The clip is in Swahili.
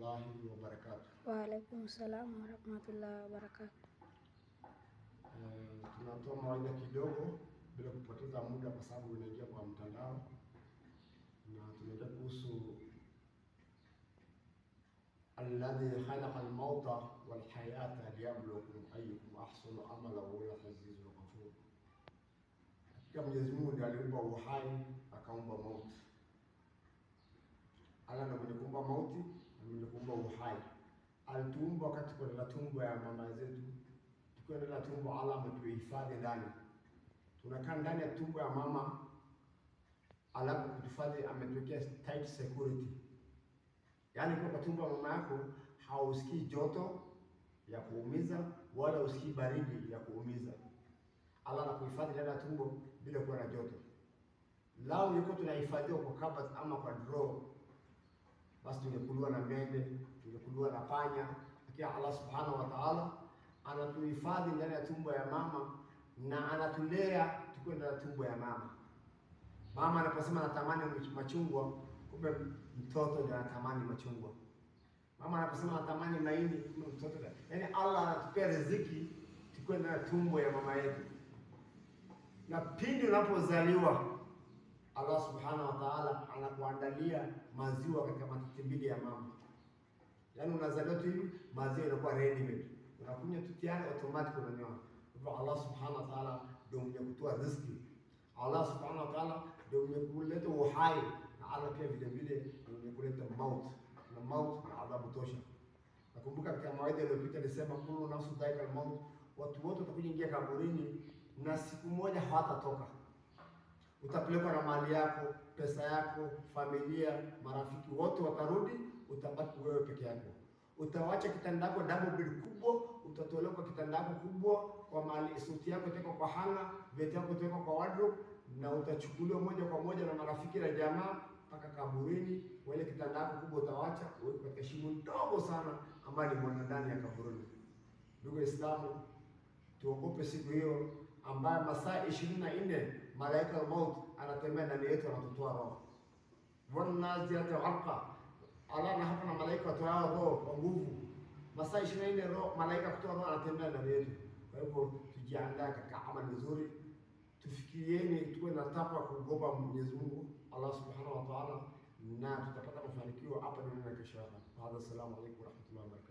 warahmatullahi wabarakatuh. Wa alaikum salam warahmatullahi wabarakatuh. Tunatoa mawaidha kidogo bila kupoteza muda kwa sababu unaingia kwa mtandao, na tunaenda kuhusu alladhi khalaqa al-mauta wal hayata liyabluwakum ayyukum ahsanu amala wa huwa al-azizul ghafur. Kama Mwenyezi Mungu ndiye aliumba uhai akaumba mauti. Allah ndiye mwenye kuumba mauti na mwenye kuumba uhai. Alituumba wakati kwa tumbo ya mama zetu. Tukiwa ndani ya tumbo, Allah ametuhifadhi ndani. Tunakaa ndani ya tumbo ya mama, alafu kuhifadhi ametuwekea tight security. Yaani kwa tumbo ya mama yako hausikii joto ya kuumiza wala usikii baridi ya kuumiza. Allah anakuhifadhi ndani ya tumbo bila kuwa na joto. Lao yuko tunahifadhiwa kwa kabati ama kwa draw, basi tungekuliwa na mende, tungekuliwa na panya. Lakini Allah subhanahu wa ta'ala anatuhifadhi ndani ya tumbo ya mama na anatulea tukiwa ndani ya tumbo ya mama. Mama anaposema anatamani machungwa, kumbe mtoto ndiye anatamani machungwa. Mama anaposema anatamani mahindi, kumbe mtoto ndiye. Yaani Allah anatupea riziki tukiwa ndani ya tumbo ya mama yetu. Na pindi unapozaliwa, Allah subhanahu wa ta'ala anakuandalia maziwa katika matiti mbili ya mama. Yaani unazaliwa tu hivi, maziwa yanakuwa ready made. Unakunywa tu tayari automatic unanyoa. Kwa Allah subhanahu wa ta'ala ndio mwenye kutoa riziki. Allah subhanahu wa ta'ala ndio mwenye kuleta uhai, na Allah pia vile vile ndio mwenye kuleta mauti. Na mauti na adhabu tosha. Nakumbuka katika mawaidha yaliyopita nilisema kullu nafsu dha'iqatul maut. Watu wote watakuja ingia kaburini na siku moja hawatatoka. Utapelekwa na mali yako, pesa yako, familia, marafiki wote watarudi, utabaki wewe peke yako. Utawacha kitanda chako double bed kubwa, utatolewa kwa kitanda chako kubwa, kwa mali suti yako itakuwa kwa hanga, viatu yako itakuwa kwa wardrobe, na utachukuliwa moja kwa moja na marafiki na jamaa mpaka kaburini. Wale kitanda chako kubwa utawacha uweke katika shimo ndogo sana ambayo ni mwanadani ya kaburini. Ndugu Waislamu, tuogope siku hiyo ambayo masaa 24 malaika wa maut anatembea ndani yetu anatutoa roho. Wanaziata alqa Allah na hapa na malaika watoa roho kwa nguvu. Masaa 24 roho malaika kutoa roho anatembea ndani yetu. Kwa hivyo tujiandae katika amali nzuri. Tufikirieni tuwe na takwa kuogopa Mwenyezi Mungu Allah Subhanahu wa Ta'ala, na tutapata mafanikio hapa duniani na kesho. Assalamu alaykum wa rahmatullahi wa barakatuh.